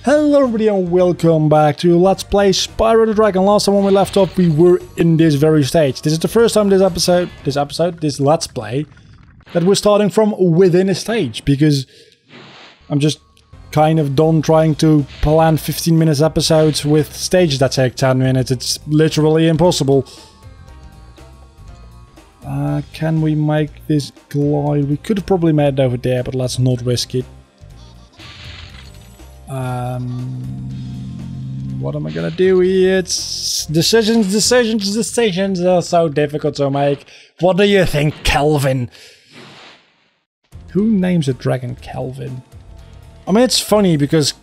Hello everybody and welcome back to Let's Play Spyro the Dragon. Last time when we left off we were in this very stage. This is the first time this Let's Play, that we're starting from within a stage, because I'm just kind of done trying to plan 15 minutes episodes with stages that take 10 minutes. It's literally impossible. Can we make this glide? We could have probably made it over there, but let's not risk it. What am I gonna do here? It's decisions are so difficult to make. What do you think, Kelvin? Who names a dragon Kelvin? I mean, it's funny because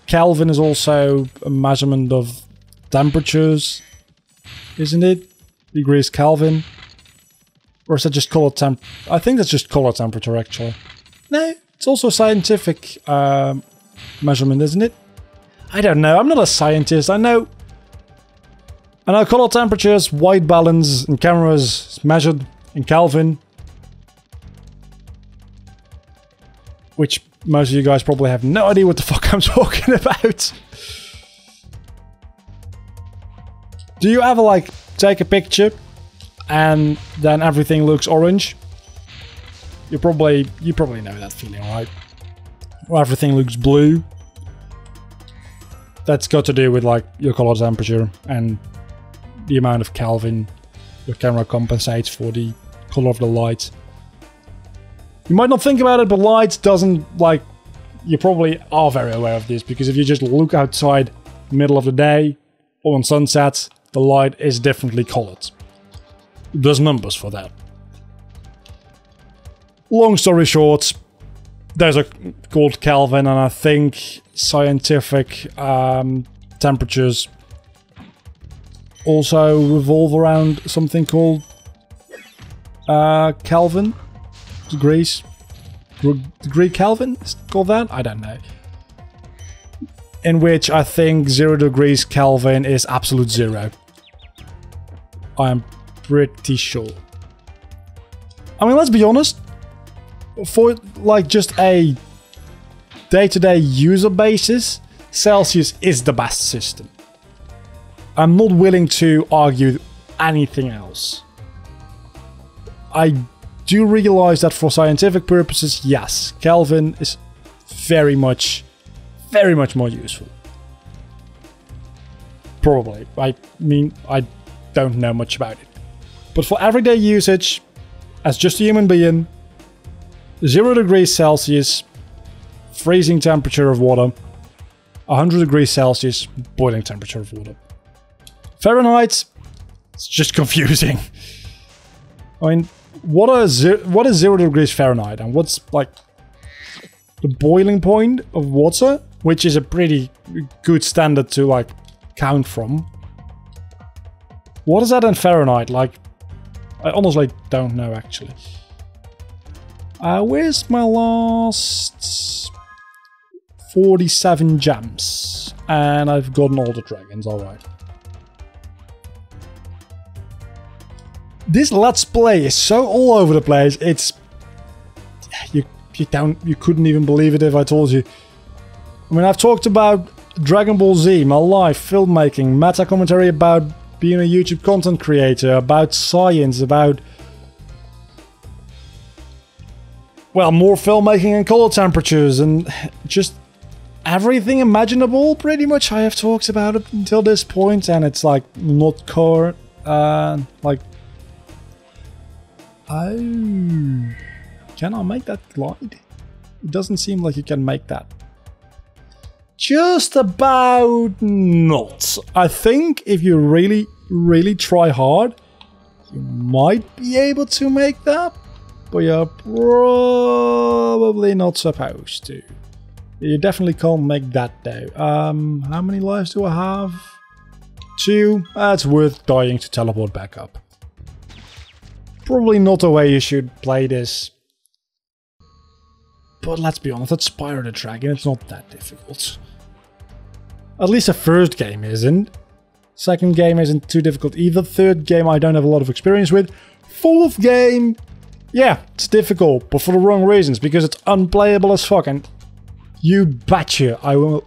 Kelvin is also a measurement of temperatures, isn't it? Degrees Kelvin. Or is that just color temp? I think that's just color temperature, actually. No, it's also a scientific measurement, isn't it? I don't know. I'm not a scientist. I know color temperatures, white balance, and cameras measured in Kelvin, which most of you guys probably have no idea what the fuck I'm talking about. Do you ever like take a picture and then everything looks orange? You probably know that feeling, right? Or everything looks blue. That's got to do with like your color temperature and the amount of Kelvin your camera compensates for the color of the light. You might not think about it, but light doesn't, like, you probably are very aware of this, because if you just look outside middle of the day or on sunset, the light is differently colored. There's numbers for that. Long story short, those are called Kelvin, and I think scientific temperatures also revolve around something called Kelvin. Degrees. Degree Kelvin? Is it called that? I don't know. In which I think 0 degrees Kelvin is absolute zero. I'm pretty sure. I mean, let's be honest. For like just a day-to-day user basis, Celsius is the best system. I'm not willing to argue anything else. I do realize that for scientific purposes, yes, Kelvin is very much more useful. Probably. I mean, I don't know much about it. But for everyday usage, as just a human being, 0 degrees Celsius, freezing temperature of water, 100 degrees Celsius, boiling temperature of water. Fahrenheit, it's just confusing. I mean, what is 0 degrees Fahrenheit, and what's like the boiling point of water, which is a pretty good standard to like count from. What is that in Fahrenheit? Like, I honestly don't know actually. Where's my last 47 gems? And I've gotten all the dragons, alright. This Let's Play is so all over the place, it's... You couldn't even believe it if I told you. I mean, I've talked about Dragon Ball Z, my life, filmmaking, meta commentary about being a YouTube content creator, about science, about... well, more filmmaking and color temperatures, and just everything imaginable, pretty much I have talked about it until this point, and it's like not core, like... Oh... Can I make that glide? It doesn't seem like you can make that. Just about not. I think if you really try hard, you might be able to make that. But you're probably not supposed to. You definitely can't make that though. How many lives do I have? 2. That's worth dying to teleport back up. Probably not the way you should play this. But let's be honest, that's Spyro the Dragon, it's not that difficult. At least the first game isn't. Second game isn't too difficult either. Third game I don't have a lot of experience with. Fourth game... yeah, it's difficult, but for the wrong reasons, because it's unplayable as fuck, and you betcha I will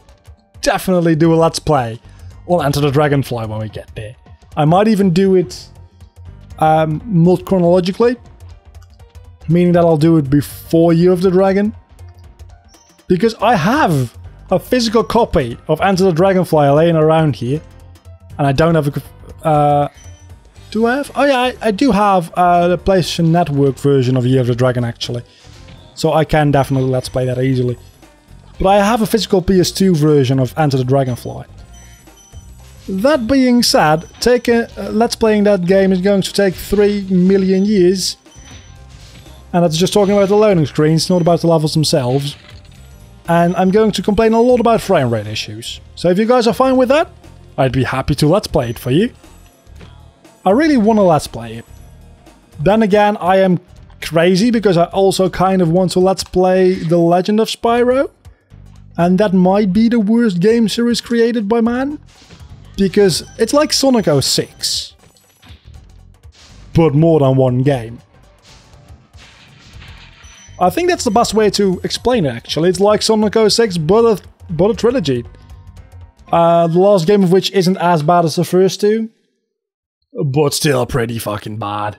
definitely do a Let's Play on Enter the Dragonfly when we get there. I might even do it not chronologically, meaning that I'll do it before Year of the Dragon. Because I have a physical copy of Enter the Dragonfly laying around here, and I don't have a... do I have? Oh yeah, I do have the PlayStation Network version of Year of the Dragon actually. So I can definitely Let's Play that easily. But I have a physical PS2 version of Enter the Dragonfly. That being said, Let's Playing that game is going to take 3 million years. And that's just talking about the loading screens, not about the levels themselves. And I'm going to complain a lot about frame rate issues. So if you guys are fine with that, I'd be happy to Let's Play it for you. I really want to Let's Play it. Then again, I am crazy because I also kind of want to Let's Play The Legend of Spyro. And that might be the worst game series created by man. Because it's like Sonic 06. But more than one game. I think that's the best way to explain it actually. It's like Sonic 06 but a trilogy. The last game of which isn't as bad as the first two. But still pretty fucking bad.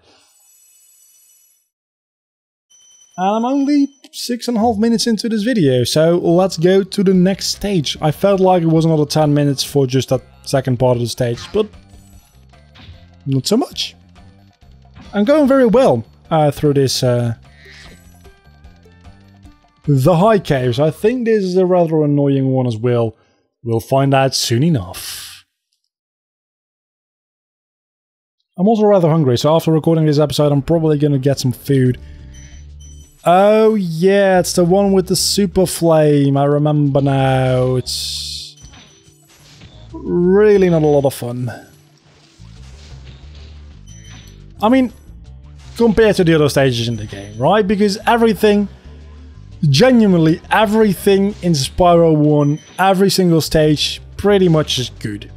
And I'm only 6.5 minutes into this video, so let's go to the next stage. I felt like it was another 10 minutes for just that second part of the stage, but not so much. I'm going very well through this the high caves. I think this is a rather annoying one as well. We'll find out soon enough. I'm also rather hungry, so after recording this episode I'm probably gonna get some food. Oh yeah, it's the one with the super flame, I remember now. It's really not a lot of fun. I mean, compared to the other stages in the game, right? Because everything, genuinely everything in Spyro 1, every single stage, pretty much is good.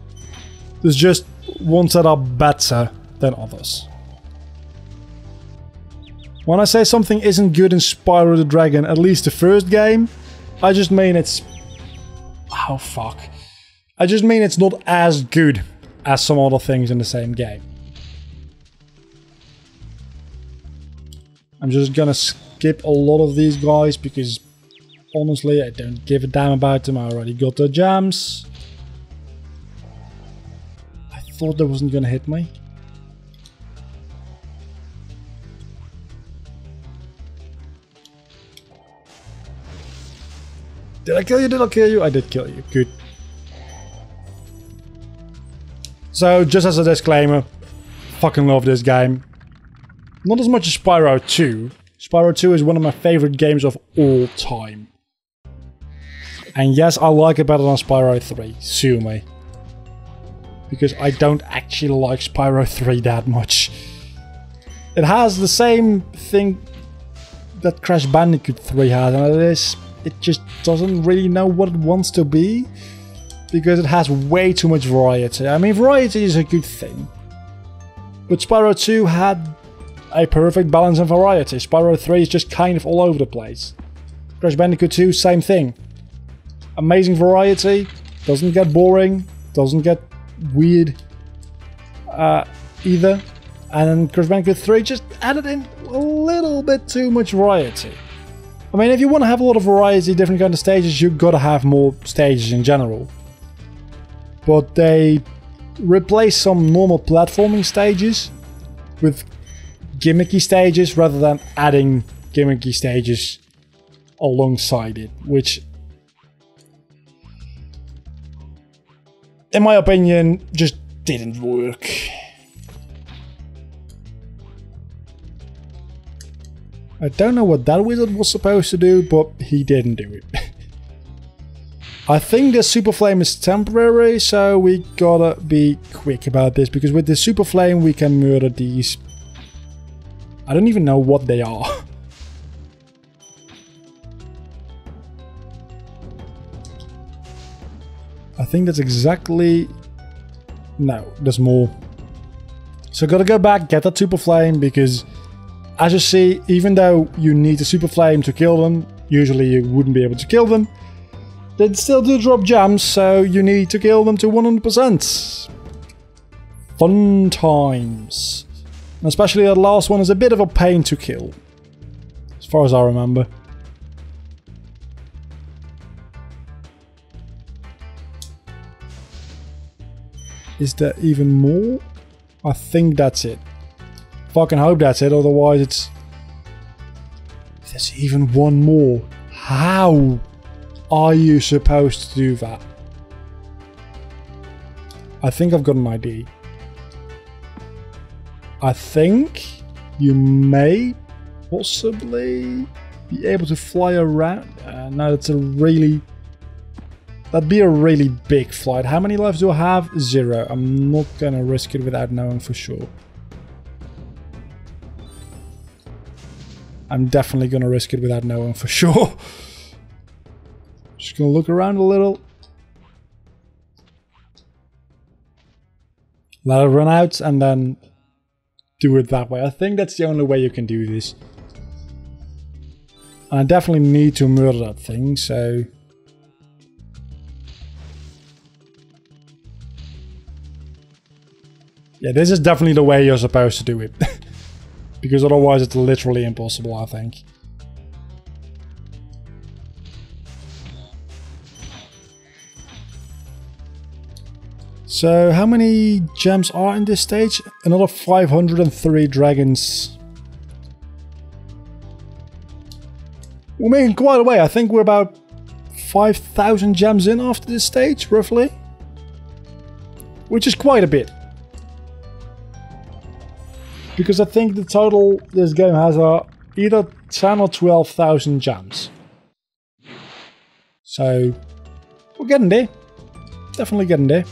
There's just ones that are better than others. When I say something isn't good in Spyro the Dragon, at least the first game, I just mean it's... oh fuck. I just mean it's not as good as some other things in the same game. I'm just gonna skip a lot of these guys because honestly I don't give a damn about them. I already got the gems. I thought that wasn't gonna hit me. Did I kill you? Did I kill you? I did kill you. Good. So, just as a disclaimer, fucking love this game. Not as much as Spyro 2. Spyro 2 is one of my favorite games of all time. And yes, I like it better than Spyro 3. Sue me. Because I don't actually like Spyro 3 that much. It has the same thing that Crash Bandicoot 3 has, and it just doesn't really know what it wants to be. Because it has way too much variety. I mean, variety is a good thing. But Spyro 2 had a perfect balance and variety. Spyro 3 is just kind of all over the place. Crash Bandicoot 2, same thing. Amazing variety, doesn't get boring, doesn't get weird either. And then Crash Bandicoot 3 just added in a little bit too much variety. I mean, if you want to have a lot of variety, different kind of stages, you've got to have more stages in general. But they replace some normal platforming stages with gimmicky stages rather than adding gimmicky stages alongside it, which in my opinion just didn't work. I don't know what that wizard was supposed to do, but he didn't do it. I think the super flame is temporary, so we gotta be quick about this, because with the super flame we can murder these. I don't even know what they are. I think that's exactly... no, there's more. So gotta go back, get that super flame, because as you see, even though you need the super flame to kill them, usually you wouldn't be able to kill them. they still do drop gems, so you need to kill them to 100%. Fun times. And especially that last one is a bit of a pain to kill, as far as I remember. Is there even more? I think that's it. Fucking hope that's it, otherwise it's... There's even one more. How are you supposed to do that? I think I've got an idea. I think you may possibly be able to fly around. No, that's a really... That'd be a really big flight. How many lives do I have? 0. I'm not gonna risk it without knowing for sure. I'm definitely gonna risk it without knowing for sure. Just gonna look around a little. Let it run out and then do it that way. I think that's the only way you can do this. I definitely need to murder that thing, so... Yeah, this is definitely the way you're supposed to do it. Because otherwise it's literally impossible, I think. So, how many gems are in this stage? Another 503 dragons. We're making quite a way. I think we're about 5,000 gems in after this stage, roughly. Which is quite a bit. Because I think the total this game has are either 10 or 12,000 gems. So, we're getting there. Definitely getting there.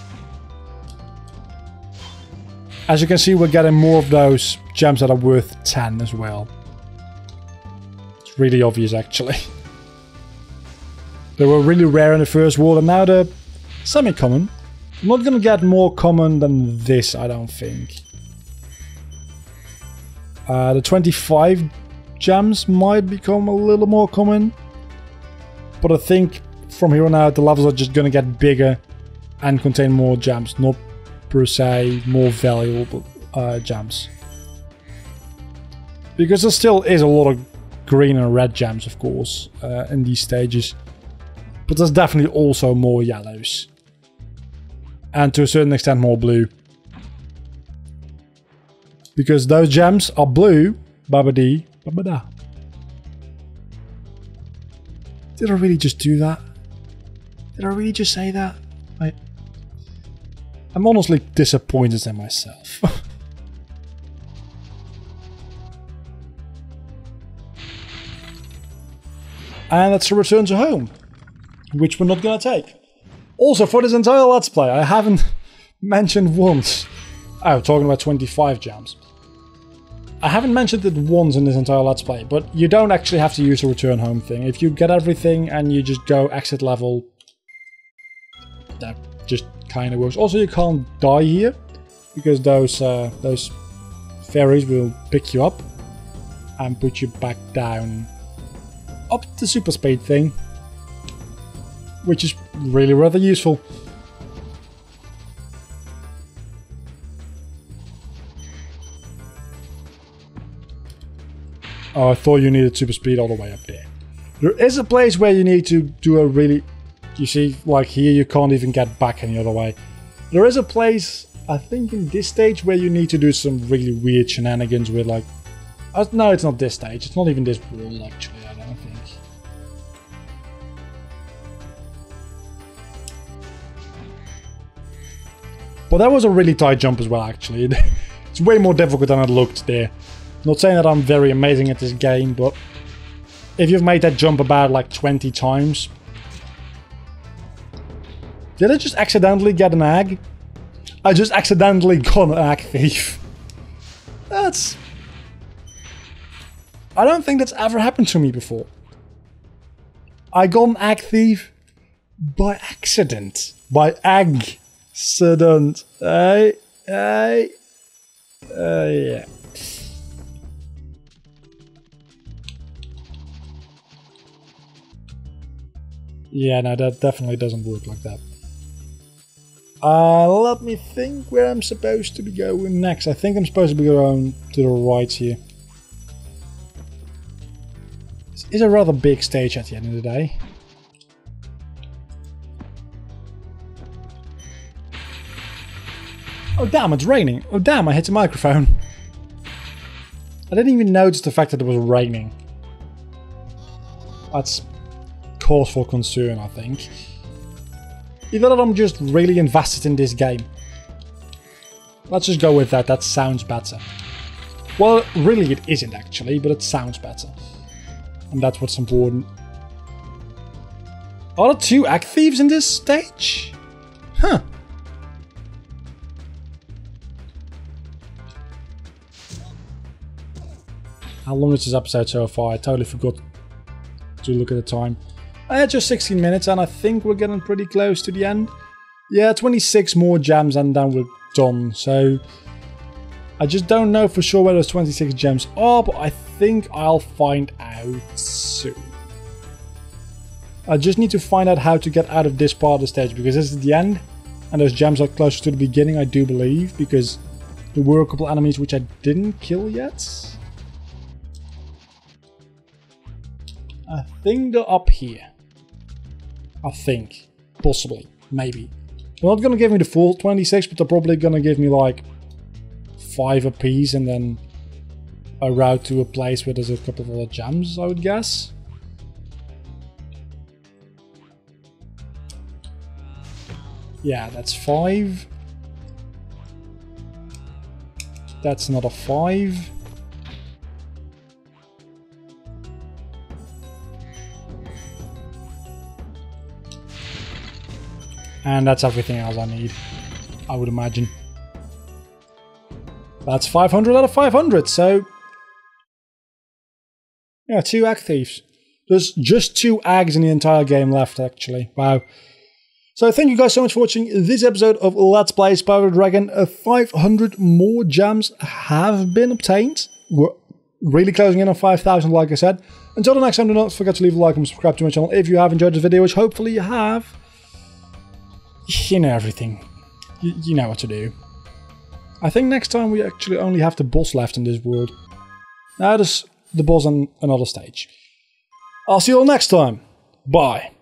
As you can see, we're getting more of those gems that are worth 10 as well. It's really obvious, actually. They were really rare in the first world, and now they're semi-common. I'm not gonna get more common than this, I don't think. The 25 gems might become a little more common. But I think from here on out, the levels are just gonna get bigger and contain more gems, not per se more valuable gems. Because there still is a lot of green and red gems, of course, in these stages. But there's definitely also more yellows. And to a certain extent more blue. Because those gems are blue, babadi, babada. Did I really just do that? Did I really just say that? I'm honestly disappointed in myself. And that's a return to home, which we're not gonna take. Also, for this entire Let's Play, I haven't mentioned once... Oh, talking about 25 gems. I haven't mentioned it once in this entire Let's Play, but you don't actually have to use the return home thing. If you get everything and you just go exit level, that just kind of works. Also, you can't die here, because those fairies will pick you up and put you back down up the super speed thing, which is really rather useful. Oh, I thought you needed super speed all the way up there. There is a place where you need to do a really... You see, like here you can't even get back any other way. There is a place, I think in this stage, where you need to do some really weird shenanigans with like... no, it's not this stage. It's not even this world, actually, I don't think. But that was a really tight jump as well, actually. It's way more difficult than it looked there. Not saying that I'm very amazing at this game, but if you've made that jump about like 20 times... Did I just accidentally get an egg? I just accidentally got an egg thief. That's... I don't think that's ever happened to me before. I got an egg thief by accident. By accident. Yeah. Yeah, no, that definitely doesn't work like that. Let me think where I'm supposed to be going next. I think I'm supposed to be going to the right here. This is a rather big stage at the end of the day. Oh damn, it's raining. Oh damn, I hit the microphone. I didn't even notice the fact that it was raining. That's cause for concern, I think. Either that I'm just really invested in this game. Let's just go with that, that sounds better. Well, really it isn't actually, but it sounds better. And that's what's important. Are there 2 egg thieves in this stage? Huh. How long is this episode so far? I totally forgot to look at the time. Just 16 minutes and I think we're getting pretty close to the end. Yeah, 26 more gems and then we're done. So I just don't know for sure where those 26 gems are, but I think I'll find out soon. I just need to find out how to get out of this part of the stage because this is the end and those gems are closer to the beginning, I do believe, because there were a couple enemies which I didn't kill yet. I think they're up here. I think. Possibly. Maybe. They're not going to give me the full 26, but they're probably going to give me like 5 apiece and then a route to a place where there's a couple of other gems, I would guess. Yeah, that's 5. That's another 5. And that's everything else I need, I would imagine. That's 500 out of 500, so... yeah, 2 egg thieves. There's just 2 eggs in the entire game left, actually. Wow. So thank you guys so much for watching this episode of Let's Play Spyro the Dragon. 500 more gems have been obtained. We're really closing in on 5,000, like I said. Until the next time, do not forget to leave a like and subscribe to my channel if you have enjoyed this video, which hopefully you have. You know everything. You know what to do. I think next time we actually only have the boss left in this world. Now there's the boss on another stage. I'll see you all next time. Bye.